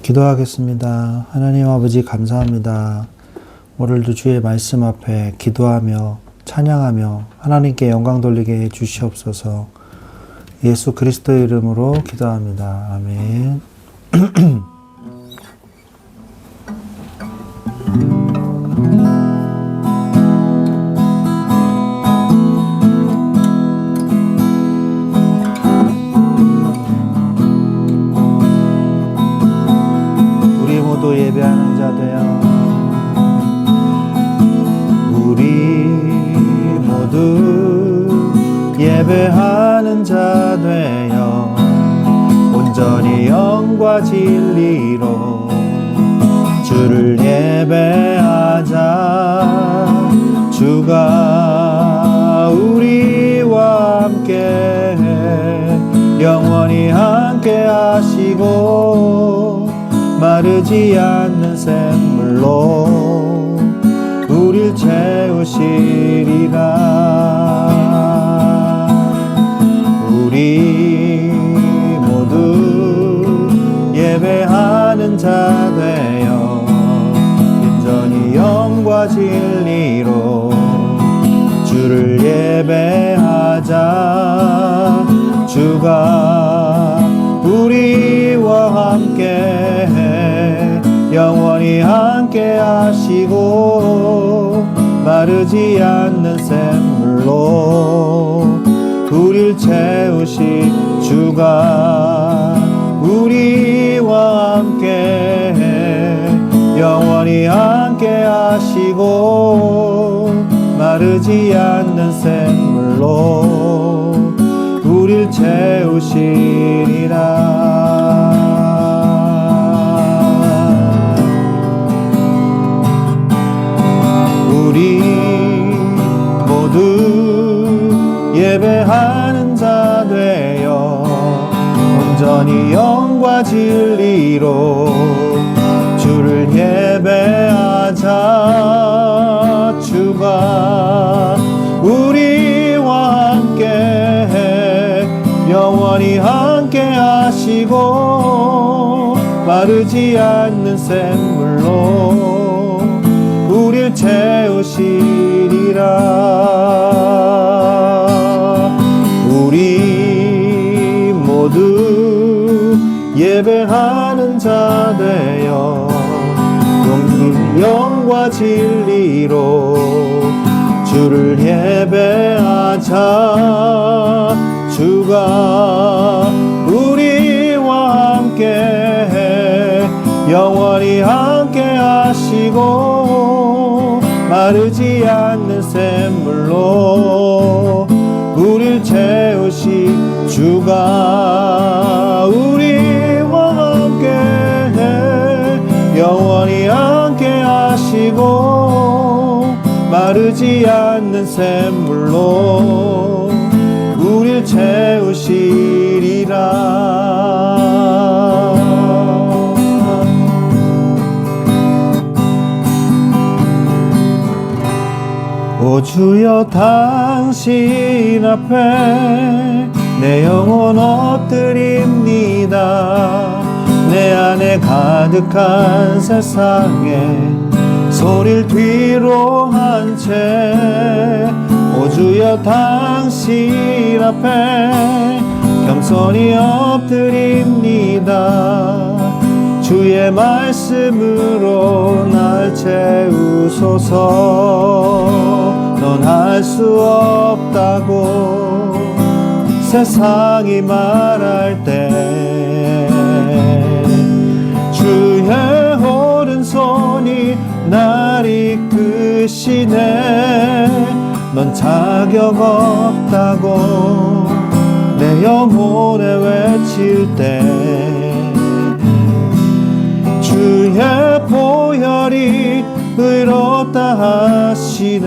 기도하겠습니다. 하나님 아버지 감사합니다. 오늘도 주의 말씀 앞에 기도하며 찬양하며 하나님께 영광 돌리게 해 주시옵소서. 예수 그리스도의 이름으로 기도합니다. 아멘. 우리 모두 예배하는 자 되어 우리 모두 예배하는 자 되어 온전히 영과 진리로 주를 예배하자. 주가 우리와 함께 영원히 함께 하시고 마르지 않는 샘물로 우릴 채우시리라. 우리 모두 예배하는 자 되어 온전히 영과 진리로 주를 예배하자. 주가 우리와 함께 영원히 함께 하시고 마르지 않는 샘물로 우릴 채우시. 주가 우리와 함께 영원히 함께 하시고 마르지 않는 샘물로 우릴 채우시리라. 우리 모두 예배하는 자 되어 온전히 영과 진리로 주를 예배하자. 주가 우리와 함께 영원히 함께 하시고 마르지 않는 샘물로 우릴 채우시리라. 우리 모두 예배하는 자 되어 온전히 영과 진리로 주를 예배하자. 주가 우리와 함께 영원히 함께 하시고 마르지 않는 샘물로 우릴 채우시. 주가 우리와 함께 영원히 함께 하시고 마르지 않는 샘물로 우릴 채우시리라. 오 주여 당신 앞에 내 영혼 엎드립니다. 내 안에 가득한 세상에 소리를 뒤로 한 채 오 주여 당신 앞에 겸손히 엎드립니다. 주의 말씀으로 날 채우소서. 넌 할 수 없다고 세상이 말할 때 주의 오른손이 날 이끄시네. 넌 자격 없다고 내 영혼에 외칠 때 주의 보혈이 의롭다 하시네.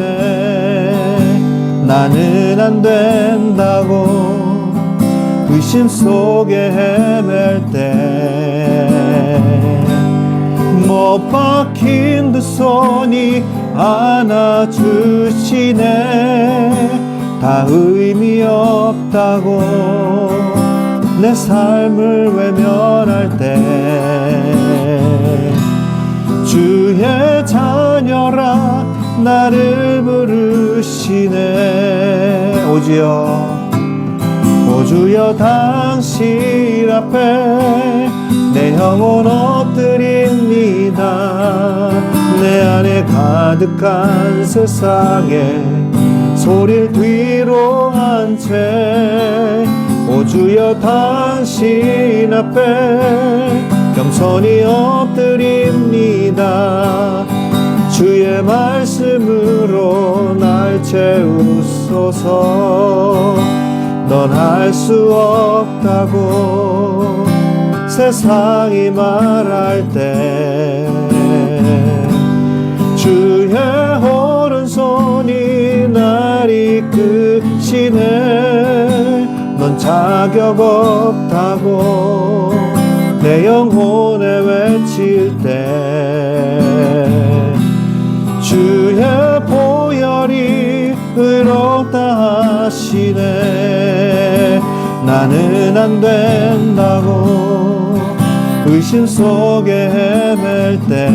나는 안 된다고 의심 속에 헤맬 때 못 박힌 두 손이 안아주시네. 다 의미 없다고 내 삶을 외면할 때 주의 자녀라 나를 부르시네. 오 주여 당신 앞에 내 영혼 엎드립니다. 내 안에 가득한 세상에 소리를 뒤로 한 채 오 주여 당신 앞에 겸손히 엎드립니다. 주의 말씀으로 날 채우소서. 넌 할 수 없다고 세상이 말할 때 주의 오른손이 날 이끄시네. 넌 자격 없다고 내 영혼에 외칠 때 주의 보혈이 의롭다 하시네. 나는 안 된다고 의심 속에 헤맬 때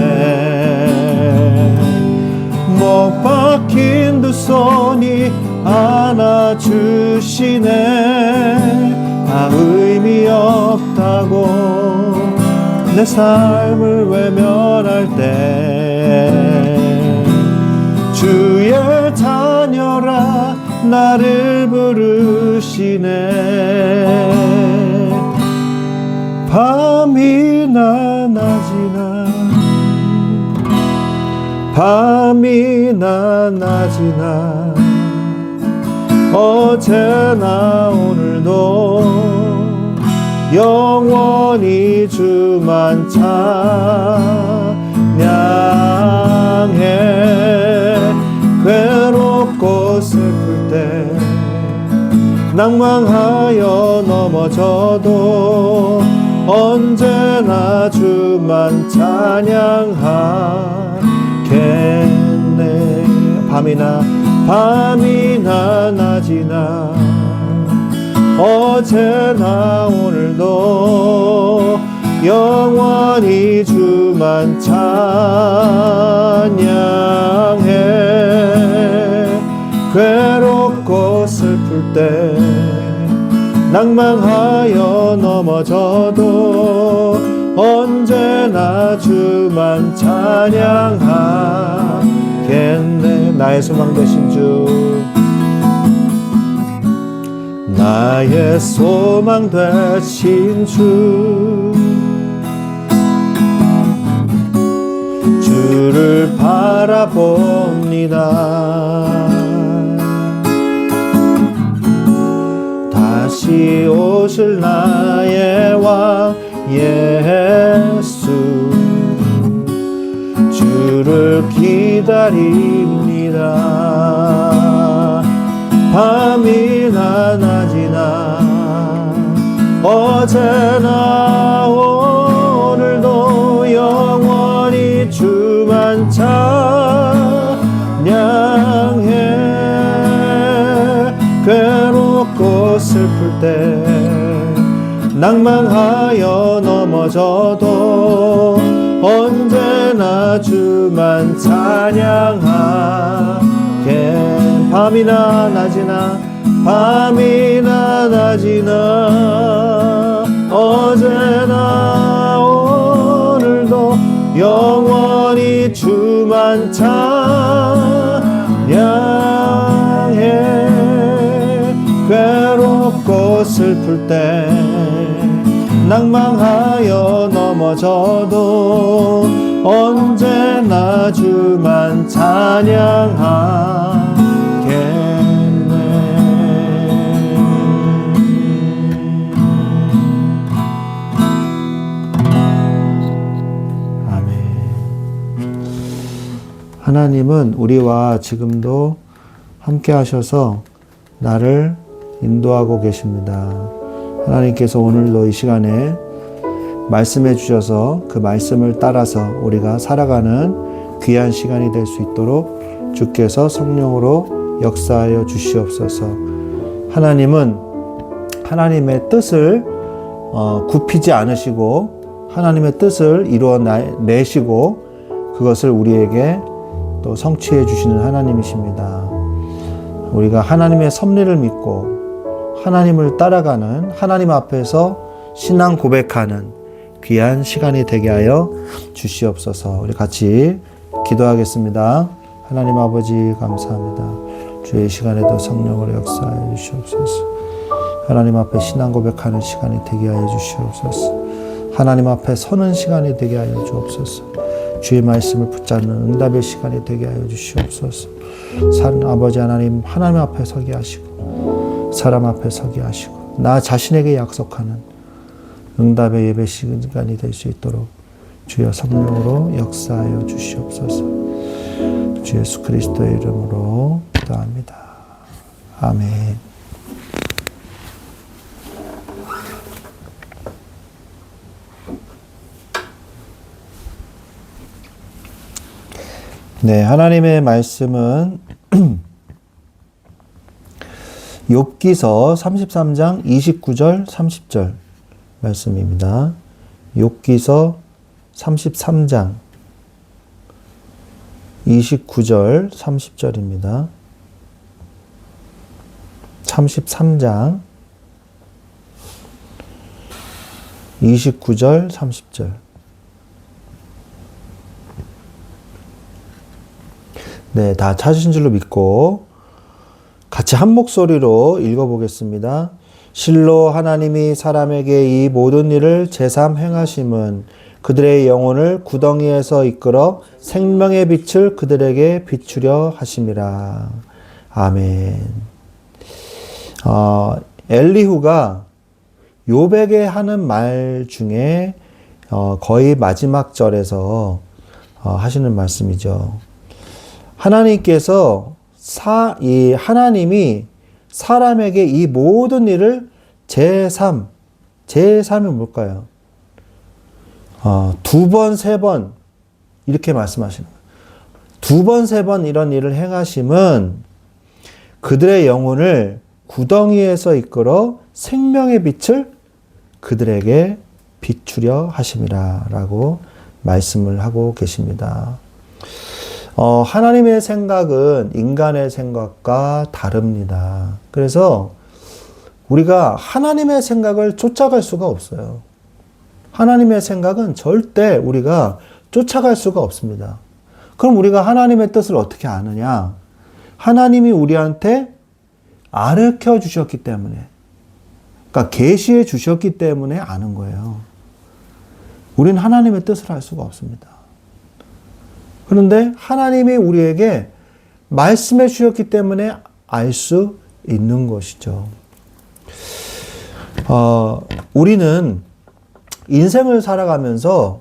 못 박힌 두 손이 안아주시네. 아 의미 없다고 내 삶을 외면할 때 주의 자녀라 나를 부르시네. 밤이나 낮이나 밤이나 낮이나 어제나 오늘도 영원히 주만 찬양해. 괴롭고 슬플 때 낭망하여 넘어져도 언제나 주만 찬양하겠네. 밤이나 낮이나 어제나 오늘도 영원히 주만 찬양해. 괴롭고 슬플 때 낭망하여 넘어져도 언제나 주만 찬양하겠네. 나의 소망 되신 주, 나의 소망 되신 주, 주를 바라봅니다. 다시 오실 나의 왕 예수, 주를 기다립니다. 밤이나 낮이나 어제나 오늘도 영원히 주만 찬양해. 괴롭고 슬플 때 낭망하여 넘어져도 언제나 주만 찬양하게. 밤이나 낮이나 밤이나 낮이나 어제나 오늘도 영원히 주만 찬양해. 괴롭고 슬플 때 낭망하여 넘어져도 언제나 주만 찬양하겠네. 아멘. 하나님은 우리와 지금도 함께 하셔서 나를 인도하고 계십니다. 하나님께서 오늘도 이 시간에 말씀해 주셔서 그 말씀을 따라서 우리가 살아가는 귀한 시간이 될 수 있도록 주께서 성령으로 역사하여 주시옵소서. 하나님은 하나님의 뜻을 굽히지 않으시고 하나님의 뜻을 이루어내시고 그것을 우리에게 또 성취해 주시는 하나님이십니다. 우리가 하나님의 섭리를 믿고 하나님을 따라가는, 하나님 앞에서 신앙 고백하는 귀한 시간이 되게 하여 주시옵소서. 우리 같이 기도하겠습니다. 하나님 아버지 감사합니다. 주의 시간에도 성령으로 역사하여 주시옵소서. 하나님 앞에 신앙 고백하는 시간이 되게 하여 주시옵소서. 하나님 앞에 서는 시간이 되게 하여 주옵소서. 주의 말씀을 붙잡는 응답의 시간이 되게 하여 주시옵소서. 아버지 하나님, 하나님 앞에 서게 하시고 사람 앞에 서게 하시고 나 자신에게 약속하는 응답의 예배 시간이 될 수 있도록 주여 성령으로 역사하여 주시옵소서. 주 예수 그리스도의 이름으로 기도합니다. 아멘. 네, 하나님의 말씀은 욥기서 33장 29절 30절 말씀입니다. 욥기서 33장 29절 30절입니다. 33장 29절 30절. 네, 다 찾으신 줄로 믿고 같이 한 목소리로 읽어보겠습니다. 실로 하나님이 사람에게 이 모든 일을 제삼 행하심은 그들의 영혼을 구덩이에서 이끌어 생명의 빛을 그들에게 비추려 하심이라. 아멘. 엘리후가 욥에게 하는 말 중에 거의 마지막 절에서 하시는 말씀이죠. 하나님께서 하나님이 사람에게 이 모든 일을 제3이 뭘까요? 두 번, 세 번 이렇게 말씀하시는 거예요. 두 번, 세 번 이런 일을 행하심은 그들의 영혼을 구덩이에서 이끌어 생명의 빛을 그들에게 비추려 하심이라 라고 말씀을 하고 계십니다. 하나님의 생각은 인간의 생각과 다릅니다. 그래서 우리가 하나님의 생각을 쫓아갈 수가 없어요. 하나님의 생각은 절대 우리가 쫓아갈 수가 없습니다. 그럼 우리가 하나님의 뜻을 어떻게 아느냐? 하나님이 우리한테 가르쳐 주셨기 때문에, 그러니까 계시해 주셨기 때문에 아는 거예요. 우리는 하나님의 뜻을 알 수가 없습니다. 그런데 하나님이 우리에게 말씀해 주셨기 때문에 알 수 있는 것이죠. 우리는 인생을 살아가면서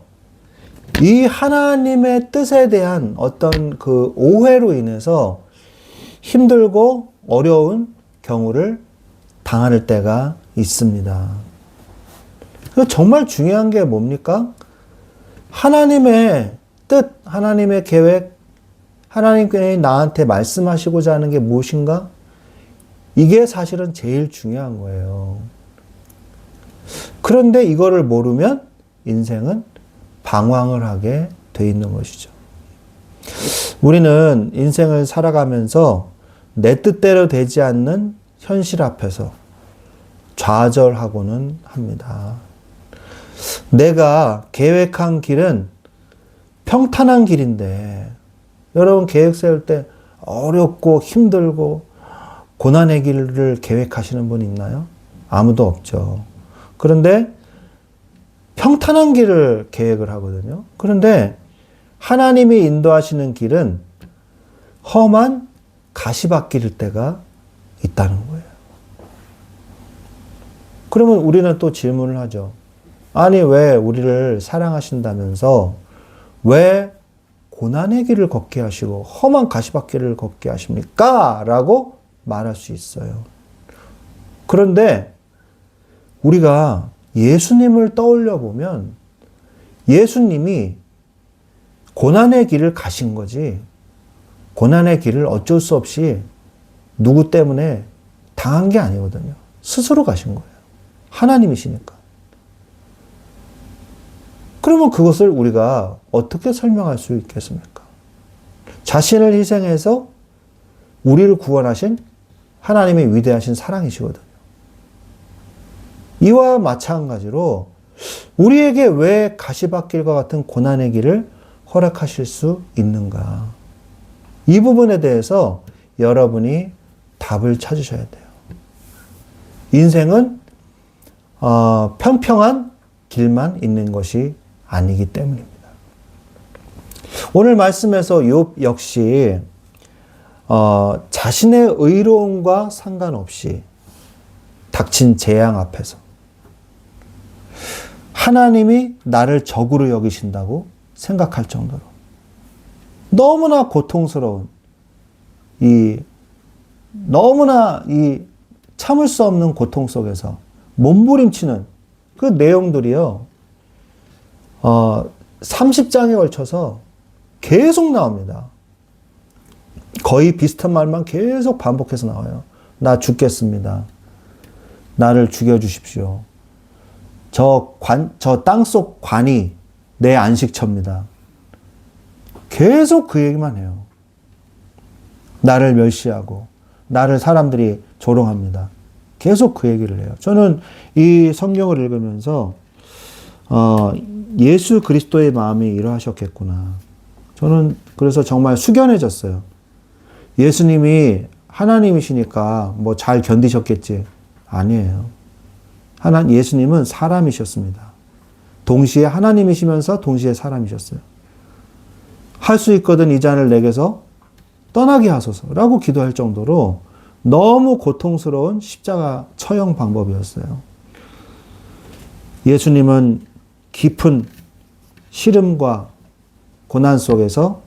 이 하나님의 뜻에 대한 어떤 그 오해로 인해서 힘들고 어려운 경우를 당할 때가 있습니다. 정말 중요한 게 뭡니까? 하나님의 뜻, 하나님의 계획, 하나님께 나한테 말씀하시고자 하는 게 무엇인가? 이게 사실은 제일 중요한 거예요. 그런데 이거를 모르면 인생은 방황을 하게 돼 있는 것이죠. 우리는 인생을 살아가면서 내 뜻대로 되지 않는 현실 앞에서 좌절하고는 합니다. 내가 계획한 길은 평탄한 길인데, 여러분 계획 세울 때 어렵고 힘들고 고난의 길을 계획하시는 분 있나요? 아무도 없죠. 그런데 평탄한 길을 계획을 하거든요. 그런데 하나님이 인도하시는 길은 험한 가시밭길일 때가 있다는 거예요. 그러면 우리는 또 질문을 하죠. 아니, 왜 우리를 사랑하신다면서 왜 고난의 길을 걷게 하시고 험한 가시밭길을 걷게 하십니까? 라고 말할 수 있어요. 그런데 우리가 예수님을 떠올려 보면 예수님이 고난의 길을 가신 거지, 고난의 길을 어쩔 수 없이 누구 때문에 당한 게 아니거든요. 스스로 가신 거예요. 하나님이시니까. 그러면 그것을 우리가 어떻게 설명할 수 있겠습니까? 자신을 희생해서 우리를 구원하신 하나님의 위대하신 사랑이시거든요. 이와 마찬가지로 우리에게 왜 가시밭길과 같은 고난의 길을 허락하실 수 있는가? 이 부분에 대해서 여러분이 답을 찾으셔야 돼요. 인생은 평평한 길만 있는 것이 아니기 때문입니다. 오늘 말씀에서 욥 역시 자신의 의로움과 상관없이 닥친 재앙 앞에서 하나님이 나를 적으로 여기신다고 생각할 정도로 너무나 고통스러운 너무나 참을 수 없는 고통 속에서 몸부림치는 그 내용들이요. 30장에 걸쳐서 계속 나옵니다. 거의 비슷한 말만 계속 반복해서 나와요. 나 죽겠습니다. 나를 죽여주십시오. 저 땅속 관이 내 안식처입니다. 계속 그 얘기만 해요. 나를 멸시하고 나를 사람들이 조롱합니다. 계속 그 얘기를 해요. 저는 이 성경을 읽으면서 예수 그리스도의 마음이 이러하셨겠구나. 저는 그래서 정말 숙연해졌어요. 예수님이 하나님이시니까 뭐 잘 견디셨겠지. 아니에요. 예수님은 사람이셨습니다. 동시에 하나님이시면서 동시에 사람이셨어요. 할 수 있거든 이 잔을 내게서 떠나게 하소서라고 기도할 정도로 너무 고통스러운 십자가 처형 방법이었어요. 예수님은 깊은 시름과 고난 속에서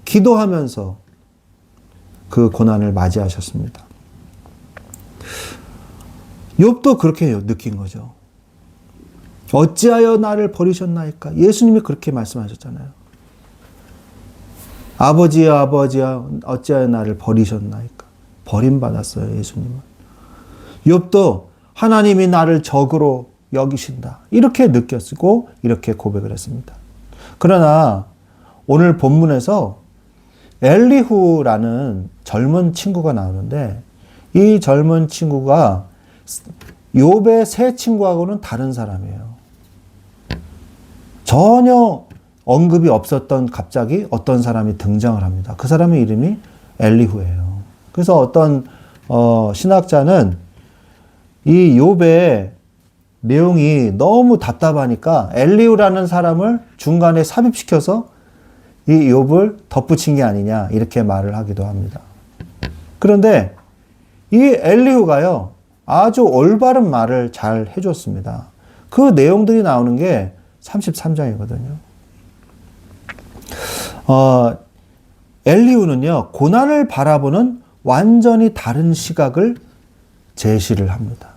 기도하면서 그 고난을 맞이하셨습니다. 욥도 그렇게 느낀 거죠. 어찌하여 나를 버리셨나이까? 예수님이 그렇게 말씀하셨잖아요. 아버지여 아버지여 어찌하여 나를 버리셨나이까? 버림받았어요, 예수님은. 욥도 하나님이 나를 적으로 여기신다. 이렇게 느꼈고 이렇게 고백을 했습니다. 그러나 오늘 본문에서 엘리후라는 젊은 친구가 나오는데 이 젊은 친구가 욥의 세 친구하고는 다른 사람이에요. 전혀 언급이 없었던 갑자기 어떤 사람이 등장을 합니다. 그 사람의 이름이 엘리후예요. 그래서 어떤 신학자는 이 욥의 내용이 너무 답답하니까 엘리후라는 사람을 중간에 삽입시켜서 이 욥을 덧붙인 게 아니냐 이렇게 말을 하기도 합니다. 그런데 이 엘리후가요 아주 올바른 말을 잘 해줬습니다. 그 내용들이 나오는 게 33장이거든요. 엘리후는요 고난을 바라보는 완전히 다른 시각을 제시를 합니다.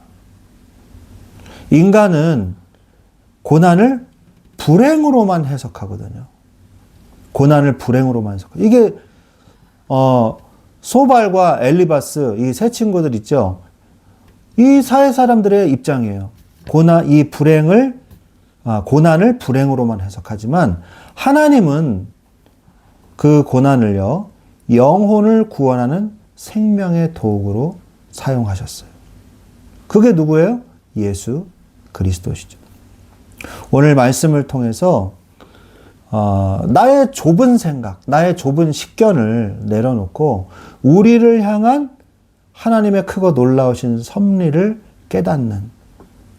인간은 고난을 불행으로만 해석하거든요. 고난을 불행으로만 해석해요. 이게 소발과 엘리바스 이 세 친구들 있죠. 이 사회 사람들의 입장이에요. 고난을 불행으로만 해석하지만 하나님은 그 고난을요 영혼을 구원하는 생명의 도구로 사용하셨어요. 그게 누구예요? 예수 그리스도시죠. 오늘 말씀을 통해서 나의 좁은 생각, 나의 좁은 식견을 내려놓고 우리를 향한 하나님의 크고 놀라우신 섭리를 깨닫는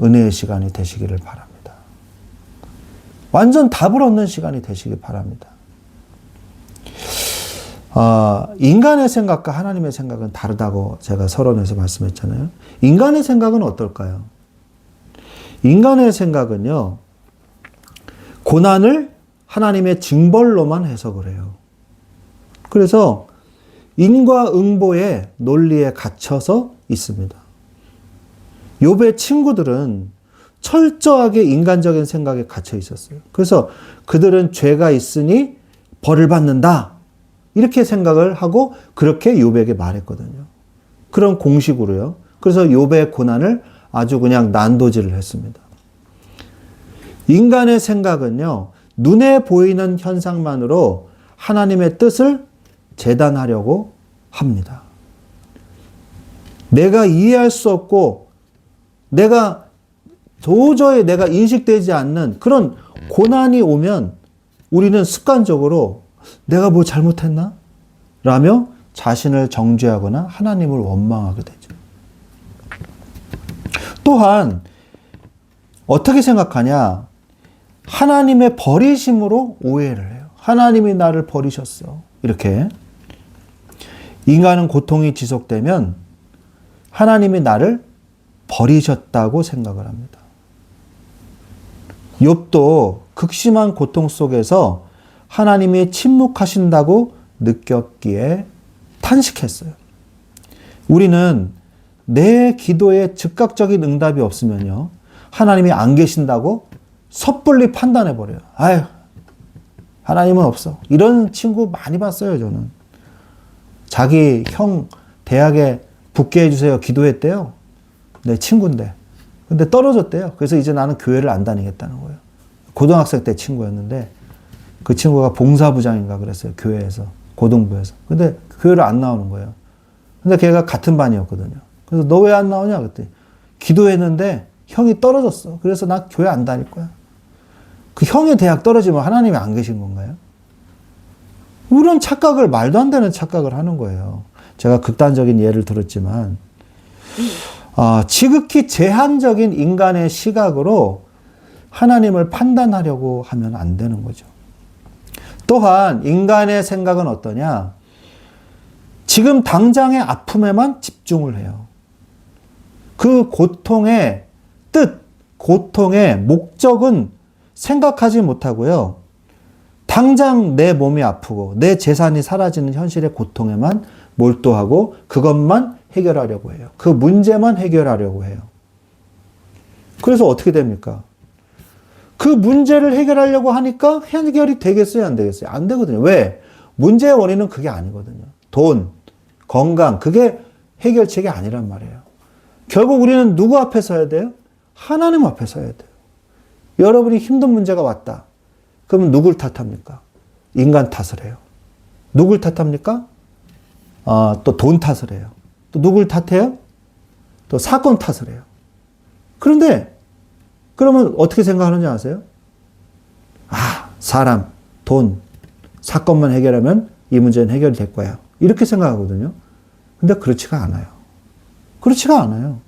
은혜의 시간이 되시기를 바랍니다. 완전 답을 얻는 시간이 되시길 바랍니다. 인간의 생각과 하나님의 생각은 다르다고 제가 서론에서 말씀했잖아요. 인간의 생각은 어떨까요? 인간의 생각은요, 고난을 하나님의 징벌로만 해석을 해요. 그래서 인과응보의 논리에 갇혀서 있습니다. 욥의 친구들은 철저하게 인간적인 생각에 갇혀 있었어요. 그래서 그들은 죄가 있으니 벌을 받는다. 이렇게 생각을 하고 그렇게 욥에게 말했거든요. 그런 공식으로요. 그래서 욥의 고난을 아주 그냥 난도질을 했습니다. 인간의 생각은요, 눈에 보이는 현상만으로 하나님의 뜻을 재단하려고 합니다. 내가 이해할 수 없고, 도저히 내가 인식되지 않는 그런 고난이 오면 우리는 습관적으로 내가 뭐 잘못했나? 라며 자신을 정죄하거나 하나님을 원망하게 되죠. 또한 어떻게 생각하냐? 하나님의 버리심으로 오해를 해요. 하나님이 나를 버리셨어. 이렇게. 인간은 고통이 지속되면 하나님이 나를 버리셨다고 생각을 합니다. 욥도 극심한 고통 속에서 하나님이 침묵하신다고 느꼈기에 탄식했어요. 우리는 내 기도에 즉각적인 응답이 없으면요, 하나님이 안 계신다고 섣불리 판단해버려요. 아유, 하나님은 없어. 이런 친구 많이 봤어요, 저는. 자기 형 대학에 붙게 해주세요. 기도했대요. 내 친구인데. 근데 떨어졌대요. 그래서 이제 나는 교회를 안 다니겠다는 거예요. 고등학생 때 친구였는데 그 친구가 봉사부장인가 그랬어요. 교회에서. 고등부에서. 근데 교회를 안 나오는 거예요. 근데 걔가 같은 반이었거든요. 그래서 너 왜 안 나오냐? 그랬더니 기도했는데 형이 떨어졌어. 그래서 나 교회 안 다닐 거야. 그 형의 대학 떨어지면 하나님이 안 계신 건가요? 이런 착각을, 말도 안 되는 착각을 하는 거예요. 제가 극단적인 예를 들었지만, 지극히 제한적인 인간의 시각으로 하나님을 판단하려고 하면 안 되는 거죠. 또한 인간의 생각은 어떠냐? 지금 당장의 아픔에만 집중을 해요. 그 고통의 뜻, 고통의 목적은 생각하지 못하고요. 당장 내 몸이 아프고 내 재산이 사라지는 현실의 고통에만 몰두하고 그것만 해결하려고 해요. 그 문제만 해결하려고 해요. 그래서 어떻게 됩니까? 그 문제를 해결하려고 하니까 해결이 되겠어요? 안 되겠어요? 안 되거든요. 왜? 문제의 원인은 그게 아니거든요. 돈, 건강, 그게 해결책이 아니란 말이에요. 결국 우리는 누구 앞에 서야 돼요? 하나님 앞에 서야 돼요. 여러분이 힘든 문제가 왔다. 그러면 누굴 탓합니까? 인간 탓을 해요. 누굴 탓합니까? 또 돈 탓을 해요. 또 누굴 탓해요? 또 사건 탓을 해요. 그런데 그러면 어떻게 생각하는지 아세요? 사람, 돈, 사건만 해결하면 이 문제는 해결될 거야. 이렇게 생각하거든요. 근데 그렇지가 않아요. 그렇지가 않아요.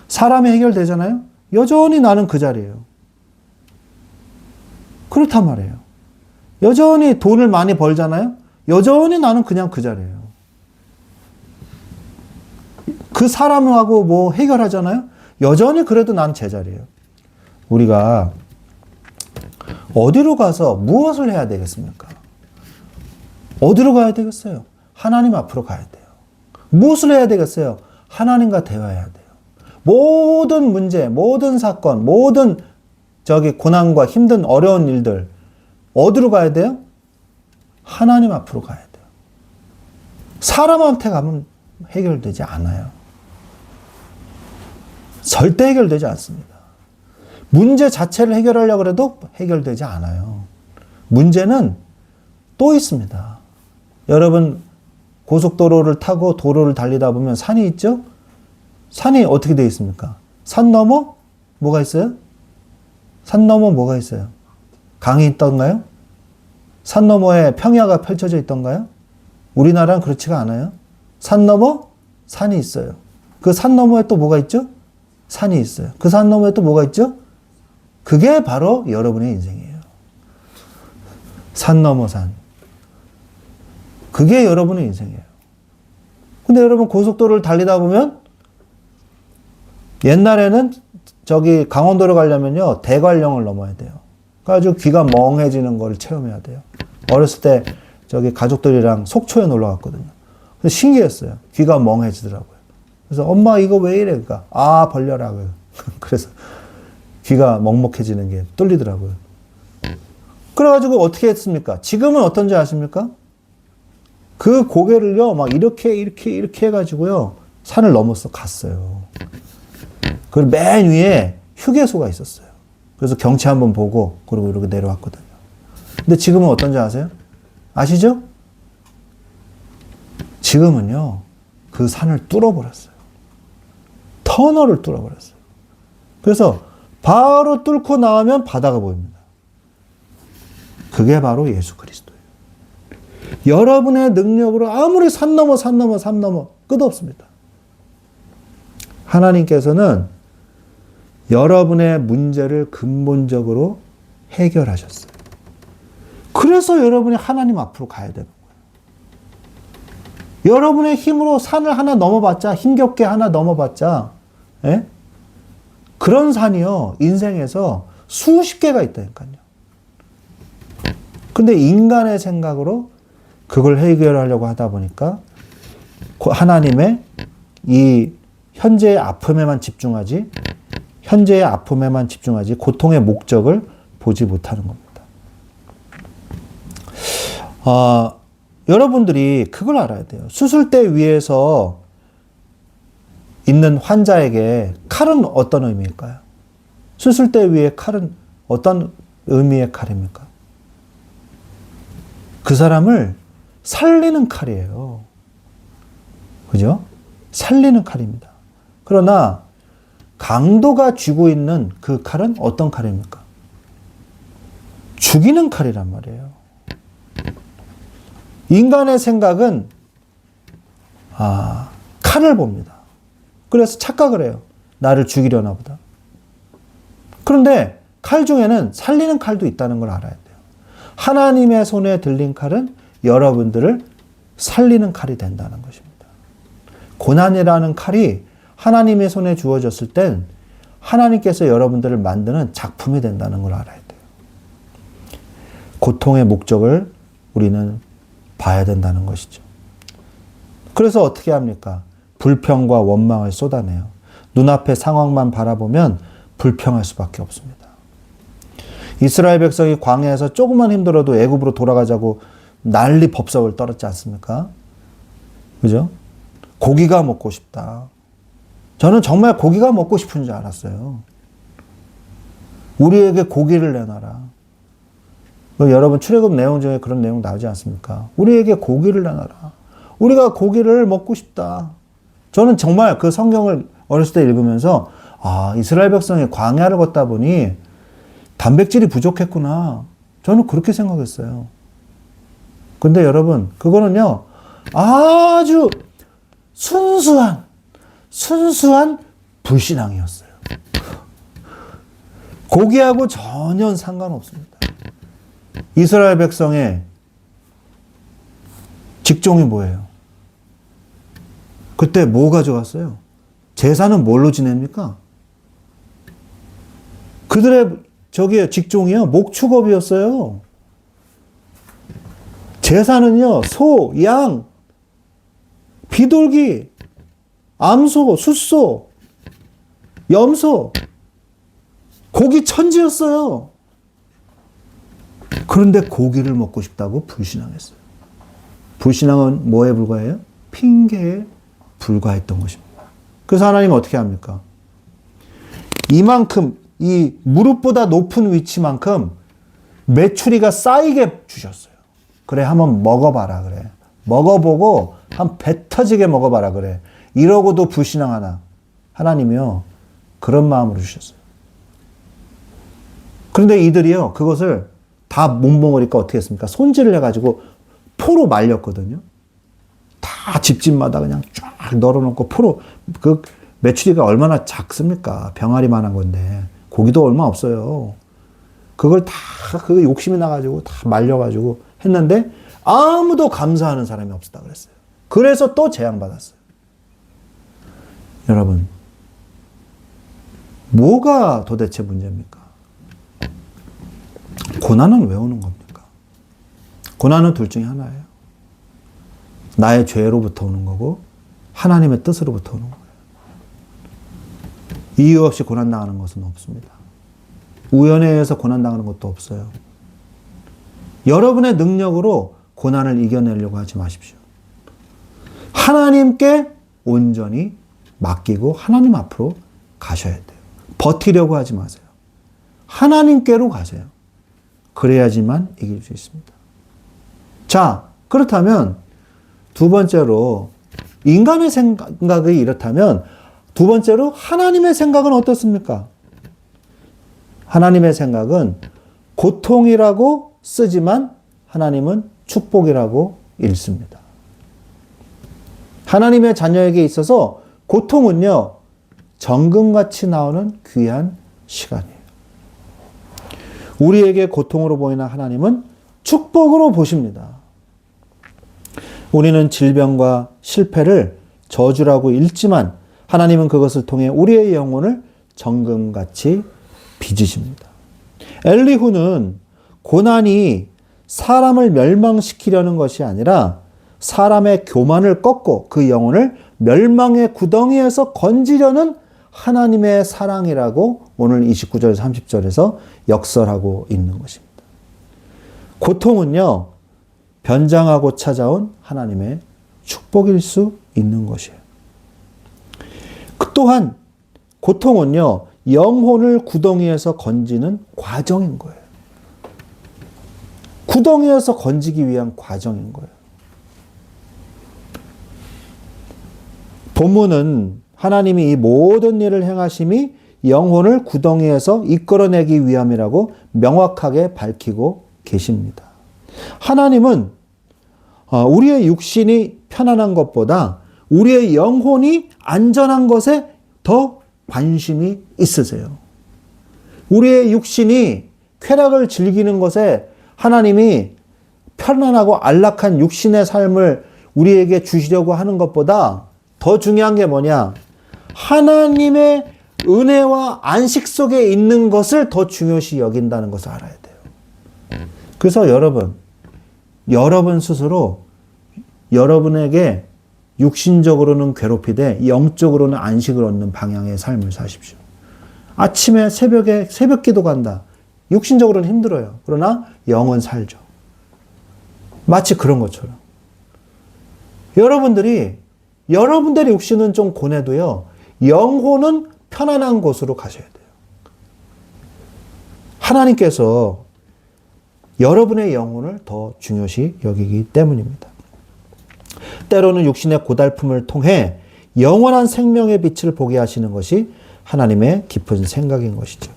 사람이 해결되잖아요? 여전히 나는 그 자리예요. 그렇단 말이에요. 여전히 돈을 많이 벌잖아요? 여전히 나는 그냥 그 자리예요. 그 사람하고 뭐 해결하잖아요? 여전히 그래도 난 제자리예요. 우리가 어디로 가서 무엇을 해야 되겠습니까? 어디로 가야 되겠어요? 하나님 앞으로 가야 돼요. 무엇을 해야 되겠어요? 하나님과 대화해야 돼요. 모든 문제, 모든 사건, 모든 고난과 힘든 어려운 일들 어디로 가야 돼요? 하나님 앞으로 가야 돼요. 사람한테 가면 해결되지 않아요. 절대 해결되지 않습니다. 문제 자체를 해결하려고 해도 해결되지 않아요. 문제는 또 있습니다. 여러분 고속도로를 타고 도로를 달리다 보면 산이 있죠? 산이 어떻게 되어 있습니까? 산 너머 뭐가 있어요? 산 너머 뭐가 있어요? 강이 있던가요? 산 너머에 평야가 펼쳐져 있던가요? 우리나라는 그렇지가 않아요. 산 너머 산이 있어요. 그 산 너머에 또 뭐가 있죠? 산이 있어요. 그 산 너머에 또 뭐가 있죠? 그게 바로 여러분의 인생이에요. 산 넘어 산. 그게 여러분의 인생이에요. 근데 여러분 고속도로를 달리다 보면 옛날에는 강원도로 가려면요, 대관령을 넘어야 돼요. 그래가지고 귀가 멍해지는 걸 체험해야 돼요. 어렸을 때 가족들이랑 속초에 놀러 갔거든요. 그래서 신기했어요. 귀가 멍해지더라고요. 그래서 엄마 이거 왜 이래? 그러니까 벌려라고요. 그래서 귀가 먹먹해지는 게 뚫리더라고요. 그래가지고 어떻게 했습니까? 지금은 어떤지 아십니까? 그 고개를요, 막 이렇게 해가지고요, 산을 넘어서 갔어요. 그리고 맨 위에 휴게소가 있었어요. 그래서 경치 한번 보고 그리고 이렇게 내려왔거든요. 근데 지금은 어떤지 아세요? 아시죠? 지금은요, 그 산을 뚫어버렸어요. 터널을 뚫어버렸어요. 그래서 바로 뚫고 나오면 바다가 보입니다. 그게 바로 예수 그리스도예요. 여러분의 능력으로 아무리 산 넘어 끝없습니다. 하나님께서는 여러분의 문제를 근본적으로 해결하셨어요. 그래서 여러분이 하나님 앞으로 가야 되는 거예요. 여러분의 힘으로 산을 하나 넘어봤자, 힘겹게 하나 넘어봤자, 예? 그런 산이요, 인생에서 수십 개가 있다니까요. 근데 인간의 생각으로 그걸 해결하려고 하다 보니까 하나님의 이 현재의 아픔에만 집중하지, 고통의 목적을 보지 못하는 겁니다. 여러분들이 그걸 알아야 돼요. 수술대 위에서 있는 환자에게 칼은 어떤 의미일까요? 수술대 위에 칼은 어떤 의미의 칼입니까? 그 사람을 살리는 칼이에요. 그죠? 살리는 칼입니다. 그러나 강도가 쥐고 있는 그 칼은 어떤 칼입니까? 죽이는 칼이란 말이에요. 인간의 생각은 칼을 봅니다. 그래서 착각을 해요. 나를 죽이려나 보다. 그런데 칼 중에는 살리는 칼도 있다는 걸 알아야 돼요. 하나님의 손에 들린 칼은 여러분들을 살리는 칼이 된다는 것입니다. 고난이라는 칼이 하나님의 손에 주어졌을 땐 하나님께서 여러분들을 만드는 작품이 된다는 걸 알아야 돼요. 고통의 목적을 우리는 봐야 된다는 것이죠. 그래서 어떻게 합니까? 불평과 원망을 쏟아내요. 눈앞의 상황만 바라보면 불평할 수밖에 없습니다. 이스라엘 백성이 광야에서 조금만 힘들어도 애굽으로 돌아가자고 난리 법석을 떨었지 않습니까? 그죠? 고기가 먹고 싶다. 저는 정말 고기가 먹고 싶은 줄 알았어요. 우리에게 고기를 내놔라. 여러분 출애굽 내용 중에 그런 내용 나오지 않습니까? 우리에게 고기를 내놔라. 우리가 고기를 먹고 싶다. 저는 정말 그 성경을 어렸을 때 읽으면서 이스라엘 백성이 광야를 걷다 보니 단백질이 부족했구나. 저는 그렇게 생각했어요. 근데 여러분 그거는요 아주 순수한 불신앙이었어요. 고기하고 전혀 상관없습니다. 이스라엘 백성의 직종이 뭐예요? 그때 뭐 가져갔어요? 제사는 뭘로 지냅니까? 그들의 직종이요 목축업이었어요. 제사는요 소, 양, 비둘기, 암소, 숫소, 염소, 고기 천지였어요. 그런데 고기를 먹고 싶다고 불신앙했어요. 불신앙은 뭐에 불과해요? 핑계에 불과했던 것입니다. 그래서 하나님은 어떻게 합니까? 이만큼 이 무릎보다 높은 위치만큼 메추리가 쌓이게 주셨어요. 그래 한번 먹어봐라 그래. 먹어보고 한 배 터지게 먹어봐라 그래. 이러고도 불신앙하나? 하나님이요 그런 마음으로 주셨어요. 그런데 이들이요 그것을 다 못 먹으니까 어떻게 했습니까? 손질을 해가지고 포로 말렸거든요. 다 집집마다 그냥 쫙 널어놓고 포로, 그 메추리가 얼마나 작습니까? 병아리만한 건데 고기도 얼마 없어요. 그걸 다 그 욕심이 나가지고 다 말려가지고 했는데 아무도 감사하는 사람이 없었다 그랬어요. 그래서 또 재앙받았어요. 여러분 뭐가 도대체 문제입니까? 고난은 왜 오는 겁니까? 고난은 둘 중에 하나예요. 나의 죄로부터 오는 거고 하나님의 뜻으로부터 오는 거예요. 이유 없이 고난당하는 것은 없습니다. 우연에 의해서 고난당하는 것도 없어요. 여러분의 능력으로 고난을 이겨내려고 하지 마십시오. 하나님께 온전히 맡기고 하나님 앞으로 가셔야 돼요. 버티려고 하지 마세요. 하나님께로 가세요. 그래야지만 이길 수 있습니다. 자, 그렇다면 두 번째로 인간의 생각이 이렇다면 두 번째로 하나님의 생각은 어떻습니까? 하나님의 생각은 고통이라고 쓰지만 하나님은 축복이라고 읽습니다. 하나님의 자녀에게 있어서 고통은요, 정금같이 나오는 귀한 시간이에요. 우리에게 고통으로 보이는 하나님은 축복으로 보십니다. 우리는 질병과 실패를 저주라고 읽지만 하나님은 그것을 통해 우리의 영혼을 정금같이 빚으십니다. 엘리후는 고난이 사람을 멸망시키려는 것이 아니라 사람의 교만을 꺾고 그 영혼을 멸망의 구덩이에서 건지려는 하나님의 사랑이라고 오늘 29절 30절에서 역설하고 있는 것입니다. 고통은요, 변장하고 찾아온 하나님의 축복일 수 있는 것이에요. 또한 고통은요, 영혼을 구덩이에서 건지는 과정인 거예요. 구덩이에서 건지기 위한 과정인 거예요. 본문은 하나님이 이 모든 일을 행하심이 영혼을 구덩이에서 이끌어내기 위함이라고 명확하게 밝히고 계십니다. 하나님은 우리의 육신이 편안한 것보다 우리의 영혼이 안전한 것에 더 관심이 있으세요. 우리의 육신이 쾌락을 즐기는 것에 하나님이 편안하고 안락한 육신의 삶을 우리에게 주시려고 하는 것보다 더 중요한 게 뭐냐? 하나님의 은혜와 안식 속에 있는 것을 더 중요시 여긴다는 것을 알아야 돼요. 그래서 여러분 스스로 여러분에게 육신적으로는 괴롭히되 영적으로는 안식을 얻는 방향의 삶을 사십시오. 아침에 새벽에 새벽 기도 간다. 육신적으로는 힘들어요. 그러나 영은 살죠. 마치 그런 것처럼. 여러분들의 육신은 좀 고뇌도요. 영혼은 편안한 곳으로 가셔야 돼요. 하나님께서 여러분의 영혼을 더 중요시 여기기 때문입니다. 때로는 육신의 고달픔을 통해 영원한 생명의 빛을 보게 하시는 것이 하나님의 깊은 생각인 것이죠.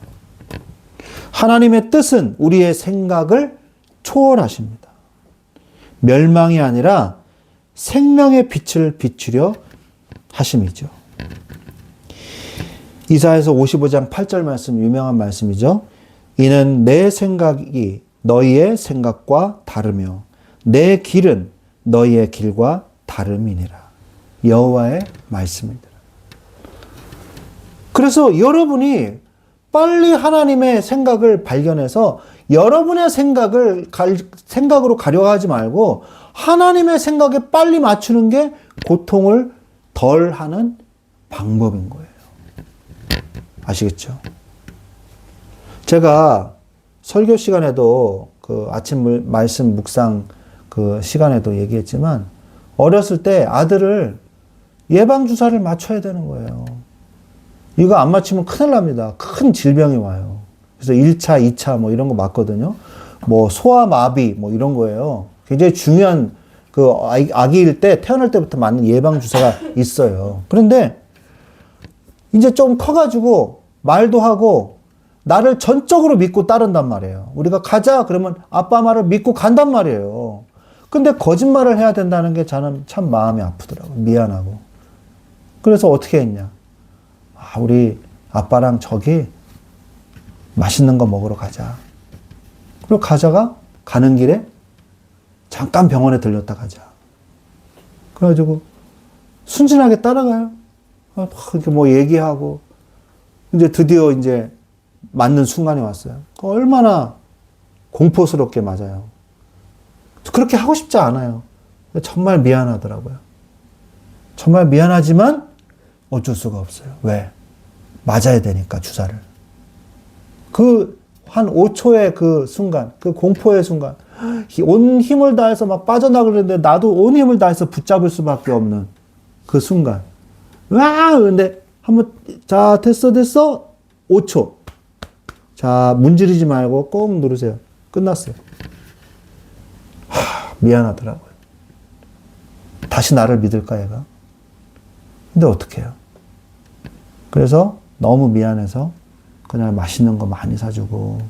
하나님의 뜻은 우리의 생각을 초월하십니다. 멸망이 아니라 생명의 빛을 비추려 하심이죠. 이사야서 55장 8절 말씀, 유명한 말씀이죠. 이는 내 생각이 너희의 생각과 다르며 내 길은 너희의 길과 다름이니라. 여호와의 말씀이니라. 그래서 여러분이 빨리 하나님의 생각을 발견해서 여러분의 생각으로 가려고 하지 말고 하나님의 생각에 빨리 맞추는 게 고통을 덜 하는 방법인 거예요. 아시겠죠? 제가 설교 시간에도 그 아침 말씀 묵상 그 시간에도 얘기했지만 어렸을 때 아들을 예방주사를 맞춰야 되는 거예요. 이거 안 맞추면 큰일 납니다. 큰 질병이 와요. 그래서 1차, 2차 뭐 이런 거 맞거든요. 뭐 소아마비 뭐 이런 거예요. 굉장히 중요한 그 아기일 때 태어날 때부터 맞는 예방주사가 있어요. 그런데 이제 좀 커가지고 말도 하고 나를 전적으로 믿고 따른단 말이에요. 우리가 가자 그러면 아빠 말을 믿고 간단 말이에요. 근데 거짓말을 해야 된다는 게 저는 참 마음이 아프더라고요. 미안하고. 그래서 어떻게 했냐. 우리 아빠랑 저기 맛있는 거 먹으러 가자. 그리고 가는 길에 잠깐 병원에 들렸다 가자. 그래가지고 순진하게 따라가요. 이렇게 뭐 얘기하고 이제 드디어 이제 맞는 순간이 왔어요. 얼마나 공포스럽게 맞아요. 그렇게 하고 싶지 않아요. 정말 미안하더라고요. 정말 미안하지만 어쩔 수가 없어요. 왜? 맞아야 되니까 주사를. 그 한 5초의 그 순간, 그 공포의 순간, 온 힘을 다해서 막 빠져나가려는데 나도 온 힘을 다해서 붙잡을 수밖에 없는 그 순간. 와! 근데 한번 자 됐어 5초. 자, 문지르지 말고 꼭 누르세요. 끝났어요. 미안하더라고요. 다시 나를 믿을까, 얘가? 근데 어떻게 해요? 그래서 너무 미안해서 그냥 맛있는 거 많이 사주고,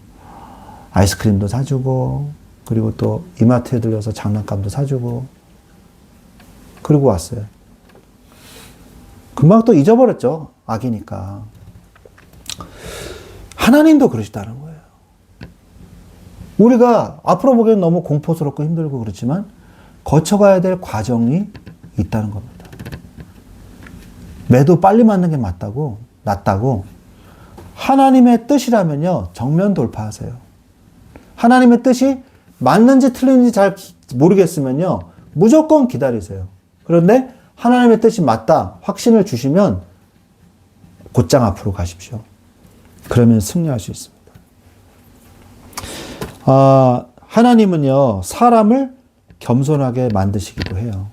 아이스크림도 사주고, 그리고 또 이마트에 들려서 장난감도 사주고, 그리고 왔어요. 금방 또 잊어버렸죠. 악이니까. 하나님도 그러시다는 거예요. 우리가 앞으로 보기엔 너무 공포스럽고 힘들고 그렇지만 거쳐가야 될 과정이 있다는 겁니다. 매도 빨리 맞는 게 낫다고 하나님의 뜻이라면요, 정면 돌파하세요. 하나님의 뜻이 맞는지 틀린지 잘 모르겠으면요, 무조건 기다리세요. 그런데 하나님의 뜻이 맞다 확신을 주시면 곧장 앞으로 가십시오. 그러면 승리할 수 있습니다. 하나님은요, 사람을 겸손하게 만드시기도 해요.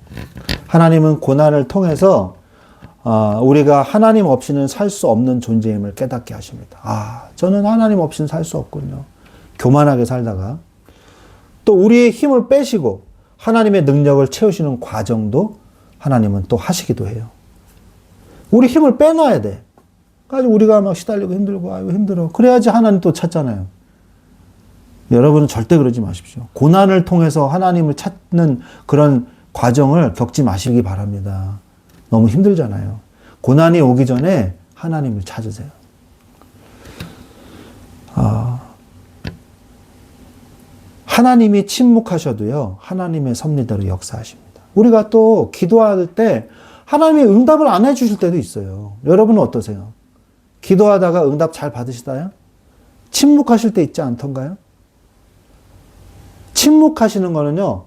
하나님은 고난을 통해서 우리가 하나님 없이는 살 수 없는 존재임을 깨닫게 하십니다. 저는 하나님 없이는 살 수 없군요. 교만하게 살다가 또 우리의 힘을 빼시고 하나님의 능력을 채우시는 과정도 하나님은 또 하시기도 해요. 우리 힘을 빼놔야 돼. 그래서 우리가 막 시달리고 힘들고 아이고 힘들어. 그래야지 하나님 또 찾잖아요. 여러분은 절대 그러지 마십시오. 고난을 통해서 하나님을 찾는 그런 과정을 겪지 마시기 바랍니다. 너무 힘들잖아요. 고난이 오기 전에 하나님을 찾으세요. 하나님이 침묵하셔도요, 하나님의 섭리대로 역사하십니다. 우리가 또 기도할 때 하나님이 응답을 안 해주실 때도 있어요. 여러분은 어떠세요? 기도하다가 응답 잘 받으시나요? 침묵하실 때 있지 않던가요? 침묵하시는 거는요,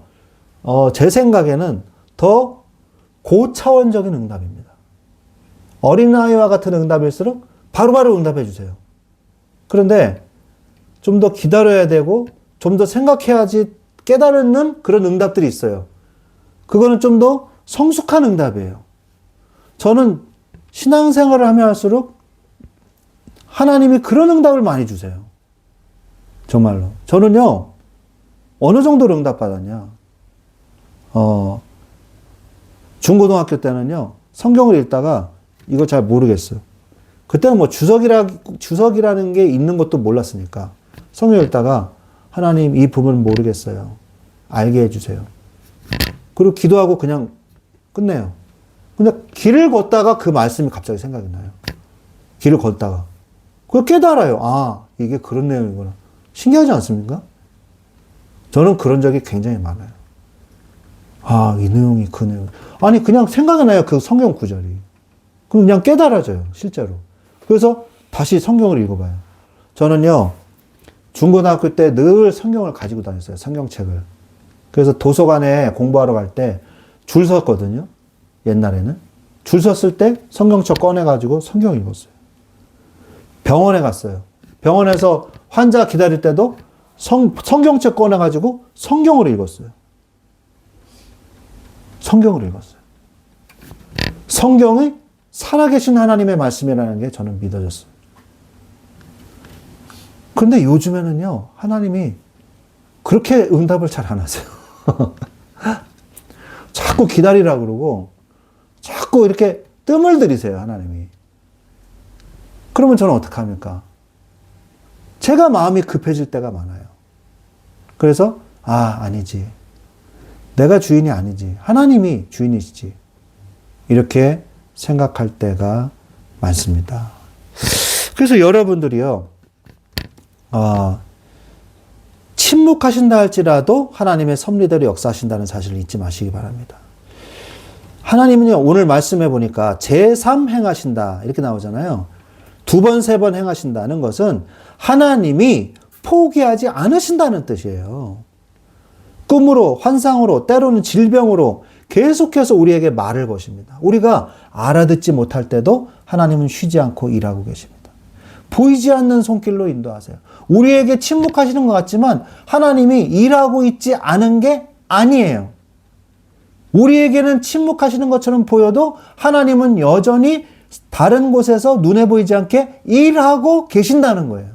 제 생각에는 더 고차원적인 응답입니다. 어린아이와 같은 응답일수록 바로바로 응답해 주세요. 그런데 좀 더 기다려야 되고 좀 더 생각해야지 깨달는 그런 응답들이 있어요. 그거는 좀 더 성숙한 응답이에요. 저는 신앙생활을 하면 할수록 하나님이 그런 응답을 많이 주세요. 정말로. 저는요, 어느 정도로 응답받았냐. 중고등학교 때는요, 성경을 읽다가 이거 잘 모르겠어요. 그때는 뭐 주석이라는 게 있는 것도 몰랐으니까. 성경 읽다가 하나님 이 부분은 모르겠어요. 알게 해주세요. 그리고 기도하고 그냥 끝내요. 근데 길을 걷다가 그 말씀이 갑자기 생각이 나요. 길을 걷다가. 그걸 깨달아요. 이게 그런 내용이구나. 신기하지 않습니까? 저는 그런 적이 굉장히 많아요. 이 내용이 그 내용. 아니, 그냥 생각이 나요. 그 성경 구절이. 그냥 깨달아져요. 실제로. 그래서 다시 성경을 읽어봐요. 저는요, 중고등학교 때 늘 성경을 가지고 다녔어요. 성경책을. 그래서 도서관에 공부하러 갈 때 줄 섰거든요. 옛날에는. 줄 섰을 때 성경책 꺼내가지고 성경 읽었어요. 병원에 갔어요. 병원에서 환자 기다릴 때도 성경책 꺼내가지고 성경을 읽었어요. 성경을 읽었어요. 성경이 살아계신 하나님의 말씀이라는 게 저는 믿어졌어요. 그런데 요즘에는요, 하나님이 그렇게 응답을 잘 안 하세요. 자꾸 기다리라고 그러고, 자꾸 이렇게 뜸을 들이세요, 하나님이. 그러면 저는 어떡합니까? 제가 마음이 급해질 때가 많아요. 그래서, 아니지. 내가 주인이 아니지. 하나님이 주인이시지. 이렇게 생각할 때가 많습니다. 그래서 여러분들이요, 침묵하신다 할지라도 하나님의 섭리대로 역사하신다는 사실을 잊지 마시기 바랍니다. 하나님은요, 오늘 말씀해 보니까 제3 행하신다 이렇게 나오잖아요. 2번, 3번 행하신다는 것은 하나님이 포기하지 않으신다는 뜻이에요. 꿈으로, 환상으로, 때로는 질병으로 계속해서 우리에게 말을 거십니다. 우리가 알아듣지 못할 때도 하나님은 쉬지 않고 일하고 계십니다. 보이지 않는 손길로 인도하세요. 우리에게 침묵하시는 것 같지만 하나님이 일하고 있지 않은 게 아니에요. 우리에게는 침묵하시는 것처럼 보여도 하나님은 여전히 다른 곳에서 눈에 보이지 않게 일하고 계신다는 거예요.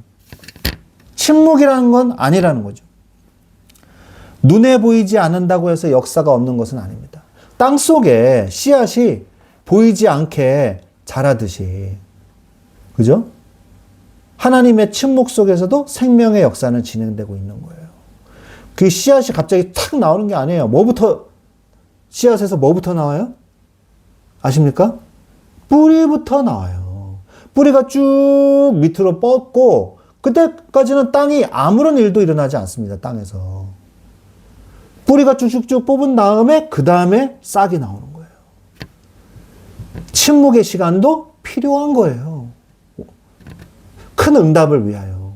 침묵이라는 건 아니라는 거죠. 눈에 보이지 않는다고 해서 역사가 없는 것은 아닙니다. 땅 속에 씨앗이 보이지 않게 자라듯이, 그죠? 하나님의 침묵 속에서도 생명의 역사는 진행되고 있는 거예요. 그 씨앗이 갑자기 탁 나오는 게 아니에요. 씨앗에서 뭐부터 나와요? 아십니까? 뿌리부터 나와요. 뿌리가 쭉 밑으로 뻗고, 그때까지는 땅이 아무런 일도 일어나지 않습니다. 땅에서. 뿌리가 쭉쭉쭉 뽑은 다음에 그 다음에 싹이 나오는 거예요. 침묵의 시간도 필요한 거예요. 큰 응답을 위하여.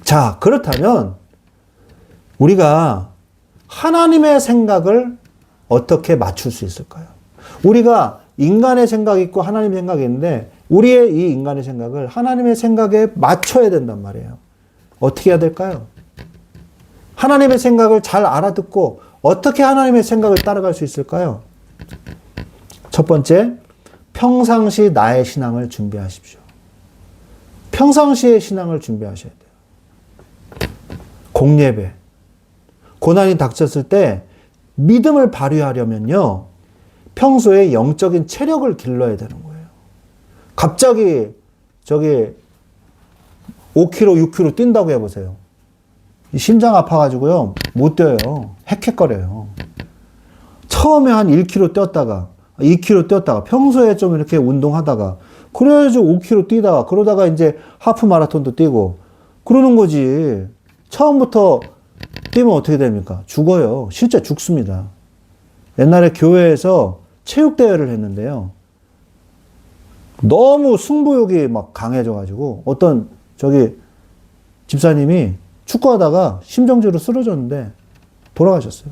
자, 그렇다면 우리가 하나님의 생각을 어떻게 맞출 수 있을까요? 우리가 인간의 생각이 있고 하나님의 생각이 있는데 우리의 이 인간의 생각을 하나님의 생각에 맞춰야 된단 말이에요. 어떻게 해야 될까요? 하나님의 생각을 잘 알아듣고 어떻게 하나님의 생각을 따라갈 수 있을까요? 첫 번째, 평상시 나의 신앙을 준비하십시오. 평상시의 신앙을 준비하셔야 돼요. 공예배, 고난이 닥쳤을 때 믿음을 발휘하려면요, 평소에 영적인 체력을 길러야 되는 거예요. 갑자기 5km, 6km 뛴다고 해보세요. 심장 아파가지고요, 못 뛰어요. 헥헥거려요. 처음에 한 1km 뛰었다가, 2km 뛰었다가, 평소에 좀 이렇게 운동하다가, 그래가지고 5km 뛰다가, 그러다가 이제 하프 마라톤도 뛰고, 그러는 거지. 처음부터 뛰면 어떻게 됩니까? 죽어요. 실제 죽습니다. 옛날에 교회에서 체육대회를 했는데요. 너무 승부욕이 막 강해져가지고, 어떤 집사님이 축구하다가 심정지로 쓰러졌는데 돌아가셨어요.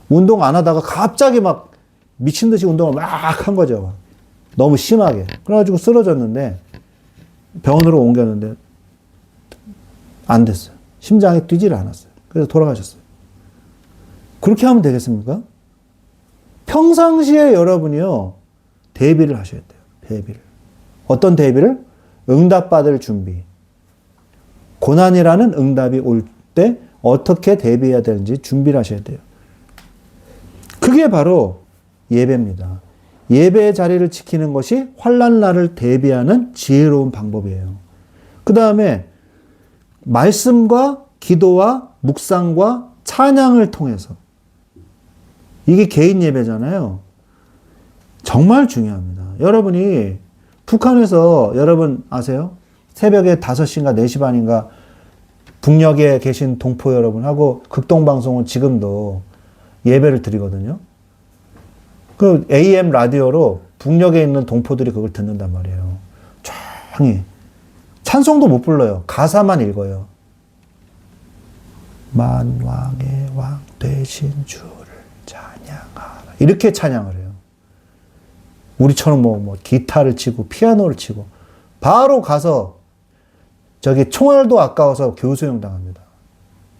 운동 안 하다가 갑자기 막 미친 듯이 운동을 막 한 거죠. 너무 심하게. 그래가지고 쓰러졌는데 병원으로 옮겼는데 안 됐어요. 심장이 뛰지를 않았어요. 그래서 돌아가셨어요. 그렇게 하면 되겠습니까? 평상시에 여러분이요, 대비를 하셔야 돼요. 대비를. 어떤 대비를? 응답받을 준비. 고난이라는 응답이 올 때 어떻게 대비해야 되는지 준비를 하셔야 돼요. 그게 바로 예배입니다. 예배의 자리를 지키는 것이 환난날을 대비하는 지혜로운 방법이에요. 그 다음에 말씀과 기도와 묵상과 찬양을 통해서, 이게 개인 예배잖아요. 정말 중요합니다. 여러분이 북한에서, 여러분 아세요? 새벽에 5시인가 4시 반인가 북녘에 계신 동포 여러분하고 극동방송은 지금도 예배를 드리거든요. 그 AM 라디오로 북녘에 있는 동포들이 그걸 듣는단 말이에요. 조용히. 찬송도 못 불러요. 가사만 읽어요. 만왕의 왕 되신 주를 찬양하라. 이렇게 찬양을 해요. 우리처럼 기타를 치고 피아노를 치고 바로 가서 총알도 아까워서 교수형 당합니다.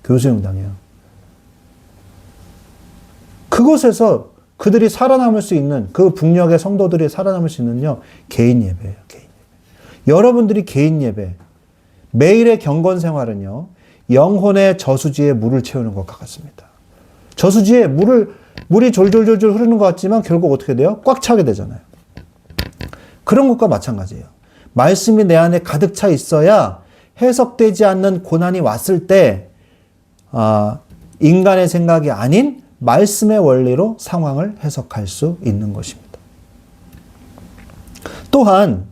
교수형 당해요. 그곳에서 그들이 살아남을 수 있는, 그 북녘의 성도들이 살아남을 수 있는요, 개인 예배예요. 개인 예배. 여러분들이 개인 예배, 매일의 경건 생활은요, 영혼의 저수지에 물을 채우는 것과 같습니다. 저수지에 물이 졸졸졸졸 흐르는 것 같지만 결국 어떻게 돼요? 꽉 차게 되잖아요. 그런 것과 마찬가지예요. 말씀이 내 안에 가득 차 있어야 해석되지 않는 고난이 왔을 때 인간의 생각이 아닌 말씀의 원리로 상황을 해석할 수 있는 것입니다. 또한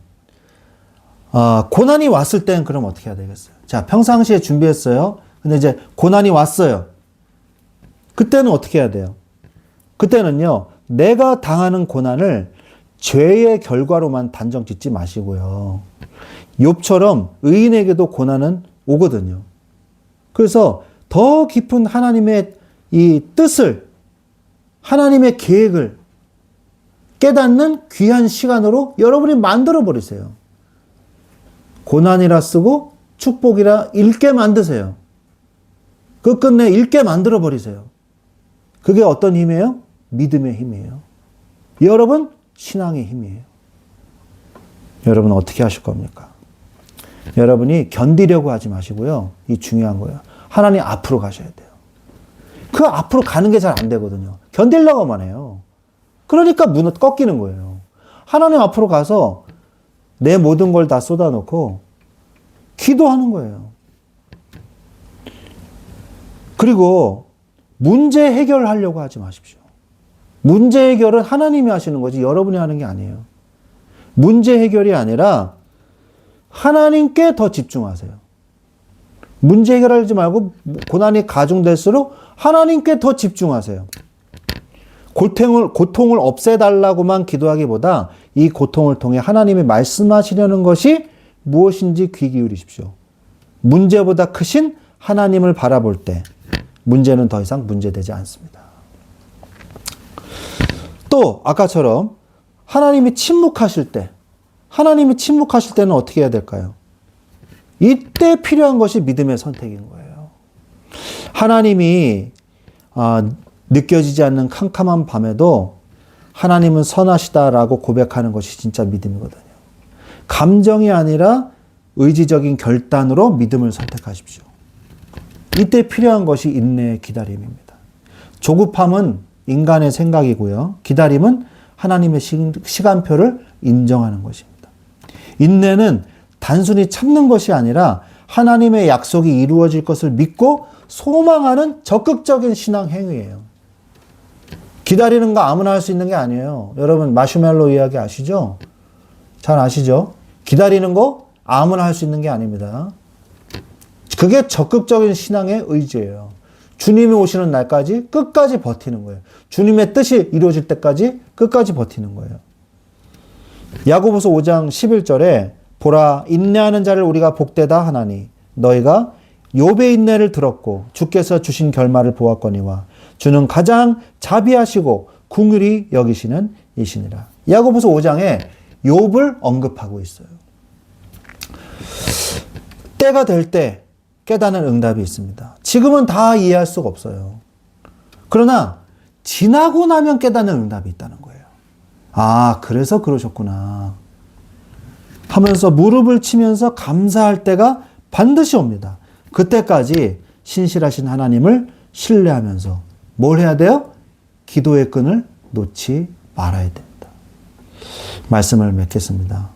고난이 왔을 때는 그럼 어떻게 해야 되겠어요? 자, 평상시에 준비했어요. 근데 이제 고난이 왔어요. 그때는 어떻게 해야 돼요? 그때는요, 내가 당하는 고난을 죄의 결과로만 단정 짓지 마시고요. 욥처럼 의인에게도 고난은 오거든요. 그래서 더 깊은 하나님의 이 뜻을, 하나님의 계획을 깨닫는 귀한 시간으로 여러분이 만들어 버리세요. 고난이라 쓰고 축복이라 읽게 만드세요. 그 끝내 읽게 만들어 버리세요. 그게 어떤 힘이에요? 믿음의 힘이에요. 여러분, 신앙의 힘이에요. 여러분 어떻게 하실 겁니까? 여러분이 견디려고 하지 마시고요. 이 중요한 거예요. 하나님 앞으로 가셔야 돼요. 그 앞으로 가는 게 잘 안 되거든요. 견디려고만 해요. 그러니까 꺾이는 거예요. 하나님 앞으로 가서 내 모든 걸 다 쏟아놓고 기도하는 거예요. 그리고 문제 해결하려고 하지 마십시오. 문제 해결은 하나님이 하시는 거지 여러분이 하는 게 아니에요. 문제 해결이 아니라 하나님께 더 집중하세요. 문제 해결하지 말고 고난이 가중될수록 하나님께 더 집중하세요. 고통을 없애달라고만 기도하기보다 이 고통을 통해 하나님이 말씀하시려는 것이 무엇인지 귀 기울이십시오. 문제보다 크신 하나님을 바라볼 때 문제는 더 이상 문제되지 않습니다. 또 아까처럼 하나님이 침묵하실 때는 어떻게 해야 될까요? 이때 필요한 것이 믿음의 선택인 거예요. 하나님이 느껴지지 않는 캄캄한 밤에도 하나님은 선하시다라고 고백하는 것이 진짜 믿음이거든요. 감정이 아니라 의지적인 결단으로 믿음을 선택하십시오. 이때 필요한 것이 인내의 기다림입니다. 조급함은 인간의 생각이고요. 기다림은 하나님의 시간표를 인정하는 것입니다. 인내는 단순히 참는 것이 아니라 하나님의 약속이 이루어질 것을 믿고 소망하는 적극적인 신앙 행위예요. 기다리는 거 아무나 할 수 있는 게 아니에요. 여러분 마시멜로 이야기 아시죠? 잘 아시죠? 기다리는 거 아무나 할 수 있는 게 아닙니다. 그게 적극적인 신앙의 의지예요. 주님이 오시는 날까지 끝까지 버티는 거예요. 주님의 뜻이 이루어질 때까지 끝까지 버티는 거예요. 야고보서 5장 11절에 보라 인내하는 자를 우리가 복되다 하나니 너희가 욥의 인내를 들었고 주께서 주신 결말을 보았거니와 주는 가장 자비하시고 긍휼히 여기시는 이시니라. 야고보서 5장에 욥을 언급하고 있어요. 때가 될 때 깨닫는 응답이 있습니다. 지금은 다 이해할 수가 없어요. 그러나 지나고 나면 깨닫는 응답이 있다는 거예요. 아, 그래서 그러셨구나 하면서 무릎을 치면서 감사할 때가 반드시 옵니다. 그때까지 신실하신 하나님을 신뢰하면서 뭘 해야 돼요? 기도의 끈을 놓지 말아야 됩니다. 말씀을 맺겠습니다.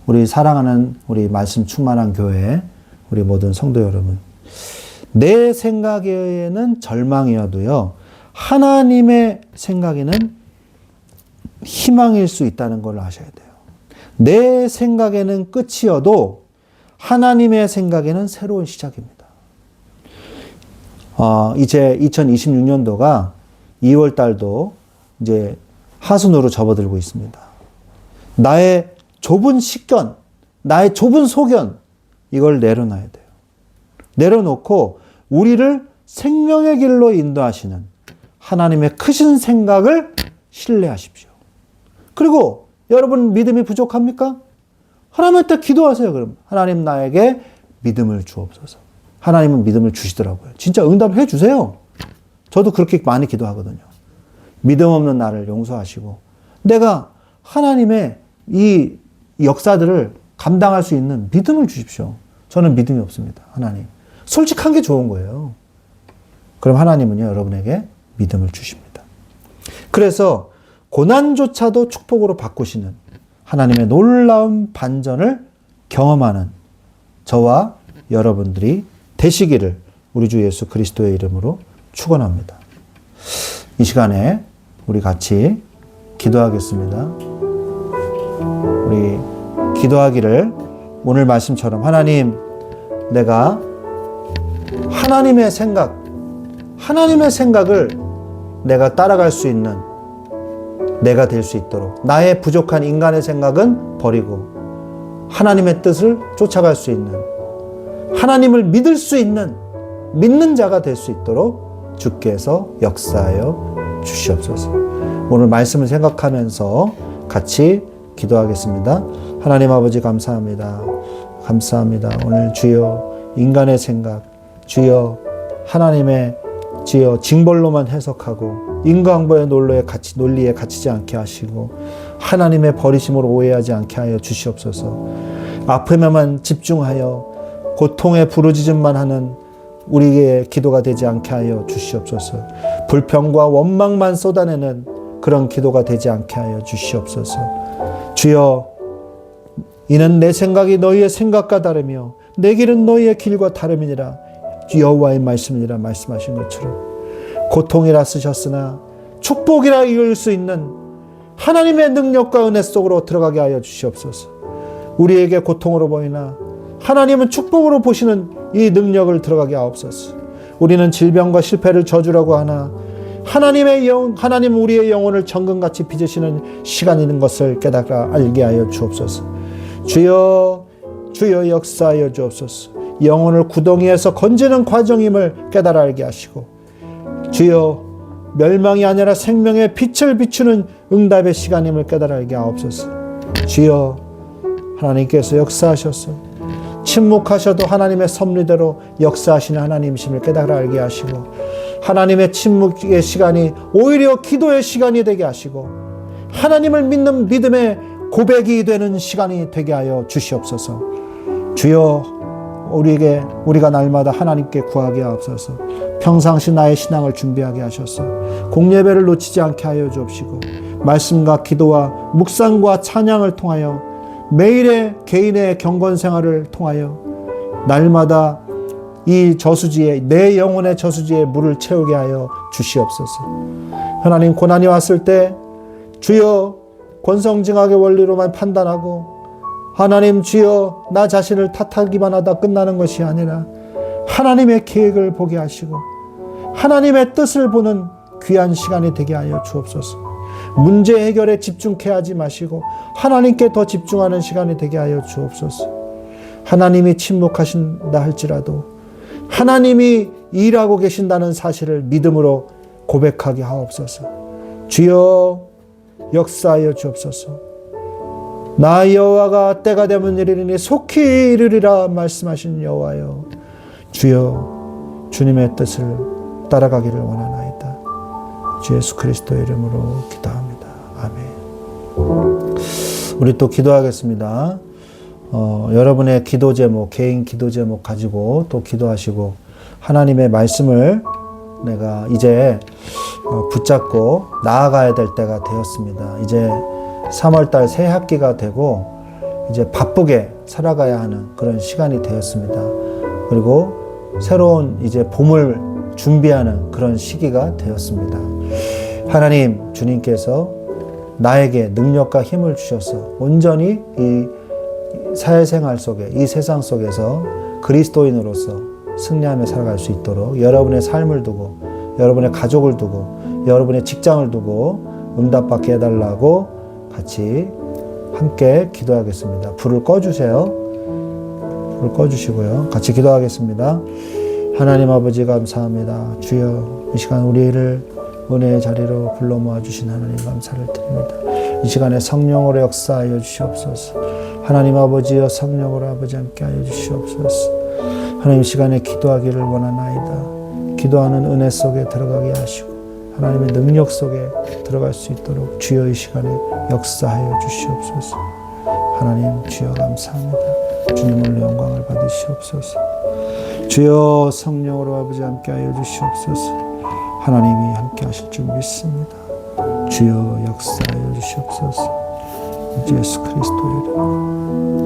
우리 사랑하는 우리 말씀 충만한 교회 우리 모든 성도 여러분, 내 생각에는 절망이어도요 하나님의 생각에는 희망일 수 있다는 걸 아셔야 돼요. 내 생각에는 끝이어도 하나님의 생각에는 새로운 시작입니다. 이제 2026년도가 2월 달도 이제 하순으로 접어들고 있습니다. 나의 좁은 식견, 나의 좁은 소견, 이걸 내려놔야 돼요. 내려놓고 우리를 생명의 길로 인도하시는 하나님의 크신 생각을 신뢰하십시오. 그리고 여러분 믿음이 부족합니까? 하나님한테 기도하세요. 그럼 하나님 나에게 믿음을 주옵소서. 하나님은 믿음을 주시더라고요. 진짜 응답을 해주세요. 저도 그렇게 많이 기도하거든요. 믿음 없는 나를 용서하시고 내가 하나님의 이 역사들을 감당할 수 있는 믿음을 주십시오. 저는 믿음이 없습니다. 하나님. 솔직한 게 좋은 거예요. 그럼 하나님은요, 여러분에게 믿음을 주십니다. 그래서 고난조차도 축복으로 바꾸시는 하나님의 놀라운 반전을 경험하는 저와 여러분들이 되시기를 우리 주 예수 그리스도의 이름으로 축원합니다. 이 시간에 우리 같이 기도하겠습니다. 우리 기도하기를 오늘 말씀처럼 하나님, 내가 하나님의 생각을 내가 따라갈 수 있는 내가 될 수 있도록 나의 부족한 인간의 생각은 버리고 하나님의 뜻을 쫓아갈 수 있는 하나님을 믿을 수 있는 믿는 자가 될 수 있도록 주께서 역사하여 주시옵소서. 오늘 말씀을 생각하면서 같이 기도하겠습니다. 하나님 아버지 감사합니다. 감사합니다. 오늘 주여 인간의 생각, 주여 하나님의 주여 징벌로만 해석하고 인과응보의 논리에 갇히지 않게 하시고 하나님의 버리심으로 오해하지 않게 하여 주시옵소서. 아픔에만 집중하여 고통에 부르짖음만 하는 우리의 기도가 되지 않게 하여 주시옵소서. 불평과 원망만 쏟아내는 그런 기도가 되지 않게 하여 주시옵소서. 주여, 이는 내 생각이 너희의 생각과 다르며 내 길은 너희의 길과 다름이니라. 여호와의 말씀이니라 말씀하신 것처럼 고통이라 쓰셨으나 축복이라 이을 수 있는 하나님의 능력과 은혜 속으로 들어가게 하여 주시옵소서. 우리에게 고통으로 보이나 하나님은 축복으로 보시는 이 능력을 들어가게 하옵소서. 우리는 질병과 실패를 저주라고 하나 하나님은 우리의 영혼을 정금같이 빚으시는 시간이 있는 것을 깨달아 알게 하여 주옵소서. 주여 역사하여 주옵소서. 영혼을 구덩이에서 건지는 과정임을 깨달아 알게 하시고, 주여 멸망이 아니라 생명의 빛을 비추는 응답의 시간임을 깨달아 알게 하옵소서. 주여, 하나님께서 역사하셔서 침묵하셔도 하나님의 섭리대로 역사하시는 하나님이심을 깨달아 알게 하시고, 하나님의 침묵의 시간이 오히려 기도의 시간이 되게 하시고, 하나님을 믿는 믿음의 고백이 되는 시간이 되게 하여 주시옵소서. 주여, 우리가 날마다 하나님께 구하게 하옵소서. 평상시 나의 신앙을 준비하게 하셔서 공예배를 놓치지 않게 하여 주옵시고, 말씀과 기도와 묵상과 찬양을 통하여 매일의 개인의 경건 생활을 통하여 날마다 이 저수지에, 내 영혼의 저수지에 물을 채우게 하여 주시옵소서. 하나님, 고난이 왔을 때 주여 권성징악의 원리로만 판단하고, 하나님 주여 나 자신을 탓하기만 하다 끝나는 것이 아니라 하나님의 계획을 보게 하시고 하나님의 뜻을 보는 귀한 시간이 되게 하여 주옵소서. 문제 해결에 집중케 하지 마시고 하나님께 더 집중하는 시간이 되게 하여 주옵소서. 하나님이 침묵하신다 할지라도 하나님이 일하고 계신다는 사실을 믿음으로 고백하게 하옵소서. 주여 역사하여 주옵소서. 나 여호와가 때가 되면 이르리니 속히 이르리라 말씀하신 여호와여, 주여 주님의 뜻을 따라가기를 원하나이다. 주 예수 그리스도의 이름으로 기도합니다. 아멘. 우리 또 기도하겠습니다. 여러분의 기도 제목, 개인 기도 제목 가지고 또 기도하시고, 하나님의 말씀을 내가 이제 붙잡고 나아가야 될 때가 되었습니다. 이제 3월달 새 학기가 되고 이제 바쁘게 살아가야 하는 그런 시간이 되었습니다. 그리고 새로운 이제 봄을 준비하는 그런 시기가 되었습니다. 하나님, 주님께서 나에게 능력과 힘을 주셔서 온전히 이 사회생활 속에, 이 세상 속에서 그리스도인으로서 승리하며 살아갈 수 있도록 여러분의 삶을 두고, 여러분의 가족을 두고, 여러분의 직장을 두고 응답받게 해달라고 같이 함께 기도하겠습니다. 불을 꺼주세요. 불을 꺼주시고요. 같이 기도하겠습니다. 하나님 아버지 감사합니다. 주여, 이 시간 우리를 은혜의 자리로 불러 모아주신 하나님 감사를 드립니다. 이 시간에 성령으로 역사하여 주시옵소서. 하나님 아버지여, 성령으로 아버지 함께하여 주시옵소서. 하나님, 이 시간에 기도하기를 원하나이다. 기도하는 은혜 속에 들어가게 하시고 하나님의 능력 속에 들어갈 수 있도록 주여 이 시간에 역사하여 주시옵소서. 하나님 주여 감사합니다. 주님을 영광을 받으시옵소서. 주여 성령으로 아버지 함께하여 주시옵소서. 하나님이 함께 하실 줄 믿습니다. 주여 역사하여 주시옵소서. 예수 그리스도 이름으로.